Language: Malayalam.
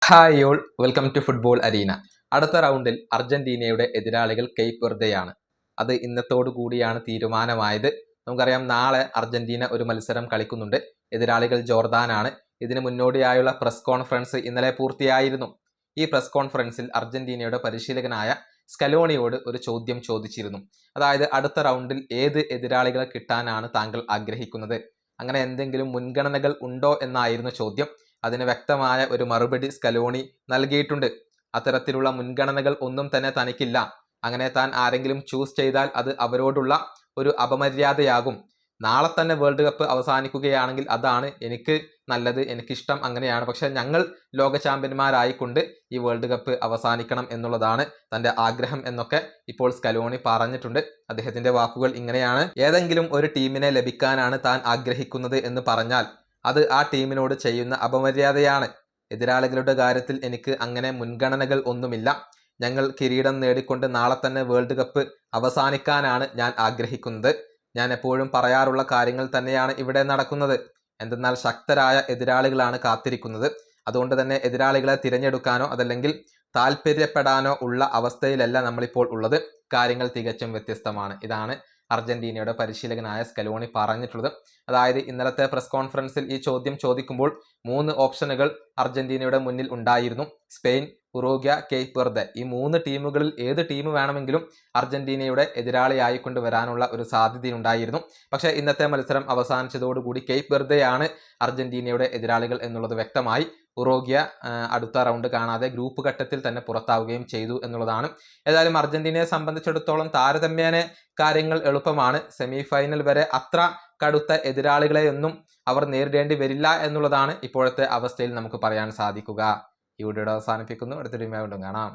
Hi all, welcome to football arena. അടുത്ത റൗണ്ടിൽ അർജന്റീനയുടെ എതിരാളികൾ കേപ്പ് വെർദെയാണ്. അത് ഇന്നത്തോടു കൂടിയാണ് തീരുമാനമായത്. നമുക്കറിയാം, നാളെ അർജന്റീന ഒരു മത്സരം കളിക്കുന്നുണ്ട്. എതിരാളികൾ ജോർദാനാണ്. ഇതിന് മുന്നോടിയായുള്ള പ്രസ് കോൺഫറൻസ് ഇന്നലെ പൂർത്തിയായിരുന്നു. ഈ പ്രസ് കോൺഫറൻസിൽ അർജന്റീനയുടെ പരിശീലകനായ സ്കലോണിയോട് ഒരു ചോദ്യം ചോദിച്ചിരുന്നു. അതായത്, അടുത്ത റൗണ്ടിൽ ഏത് എതിരാളികളെ കിട്ടാനാണ് താങ്കൾ ആഗ്രഹിക്കുന്നത്, അങ്ങനെ എന്തെങ്കിലും മുൻഗണനകൾ ഉണ്ടോ എന്നായിരുന്നു ചോദ്യം. അതിന് വ്യക്തമായ ഒരു മറുപടി സ്കലോണി നൽകിയിട്ടുണ്ട്. അത്തരത്തിലുള്ള മുൻഗണനകൾ ഒന്നും തന്നെ തനിക്കില്ല. അങ്ങനെ താൻ ആരെങ്കിലും ചൂസ് ചെയ്താൽ അത് അവരോടുള്ള ഒരു അപമര്യാദയാകും. നാളെ തന്നെ വേൾഡ് കപ്പ് അവസാനിക്കുകയാണെങ്കിൽ അതാണ് എനിക്ക് നല്ലത്, എനിക്കിഷ്ടം അങ്ങനെയാണ്. പക്ഷെ ഞങ്ങൾ ലോക ചാമ്പ്യന്മാരായിക്കൊണ്ട് ഈ വേൾഡ് കപ്പ് അവസാനിക്കണം എന്നുള്ളതാണ് തൻ്റെ ആഗ്രഹം എന്നൊക്കെ ഇപ്പോൾ സ്കലോണി പറഞ്ഞിട്ടുണ്ട്. അദ്ദേഹത്തിൻ്റെ വാക്കുകൾ ഇങ്ങനെയാണ്: ഏതെങ്കിലും ഒരു ടീമിനെ ലഭിക്കാനാണ് താൻ ആഗ്രഹിക്കുന്നത് എന്ന് പറഞ്ഞാൽ അത് ആ ടീമിനോട് ചെയ്യുന്ന അപമര്യാദയാണ്. എതിരാളികളുടെ കാര്യത്തിൽ എനിക്ക് അങ്ങനെ മുൻഗണനകൾ ഒന്നുമില്ല. ഞങ്ങൾ കിരീടം നേടിക്കൊണ്ട് നാളെ തന്നെ വേൾഡ് കപ്പ് അവസാനിക്കാനാണ് ഞാൻ ആഗ്രഹിക്കുന്നത്. ഞാൻ എപ്പോഴും പറയാറുള്ള കാര്യങ്ങൾ തന്നെയാണ് ഇവിടെ നടക്കുന്നത്. എന്തെന്നാൽ ശക്തരായ എതിരാളികളാണ് കാത്തിരിക്കുന്നത്. അതുകൊണ്ട് തന്നെ എതിരാളികളെ തിരഞ്ഞെടുക്കാനോ അതല്ലെങ്കിൽ താല്പര്യപ്പെടാനോ ഉള്ള അവസ്ഥയിലല്ല നമ്മളിപ്പോൾ ഉള്ളത്. കാര്യങ്ങൾ തികച്ചും വ്യത്യസ്തമാണ്. ഇതാണ് അർജന്റീനയുടെ പരിശീലകനായ സ്കലോണി പറഞ്ഞിട്ടുള്ളത്. അതായത്, ഇന്നലത്തെ പ്രസ് കോൺഫറൻസിൽ ഈ ചോദ്യം ചോദിക്കുമ്പോൾ 3 ഓപ്ഷനുകൾ അർജന്റീനയുടെ മുന്നിൽ ഉണ്ടായിരുന്നു. Spain, Uruguay, Cape Verde. ഈ 3 ടീമുകളിൽ ഏത് ടീം വേണമെങ്കിലും അർജന്റീനയുടെ എതിരാളിയായിക്കൊണ്ട് വരാനുള്ള ഒരു സാധ്യതയുണ്ടായിരുന്നു. പക്ഷേ ഇന്നത്തെ മത്സരം അവസാനിച്ചതോടുകൂടി കേപ്പ് വെർദെയാണ് അർജന്റീനയുടെ എതിരാളികൾ എന്നുള്ളത് വ്യക്തമായി. ഉറുഗ്വ അടുത്ത റൗണ്ട് കാണാതെ ഗ്രൂപ്പ് ഘട്ടത്തിൽ തന്നെ പുറത്താവുകയും ചെയ്തു എന്നുള്ളതാണ്. ഏതായാലും അർജന്റീനയെ സംബന്ധിച്ചിടത്തോളം താരതമ്യേന കാര്യങ്ങൾ എളുപ്പമാണ്. സെമി ഫൈനൽ വരെ അത്ര കടുത്ത എതിരാളികളെയൊന്നും അവർ നേരിടേണ്ടി വരില്ല എന്നുള്ളതാണ് ഇപ്പോഴത്തെ അവസ്ഥയിൽ നമുക്ക് പറയാൻ സാധിക്കുക. ഈ വീഡിയോ അവസാനിപ്പിക്കുന്നു. അടുത്തൊരു വീണ്ടും കാണാം.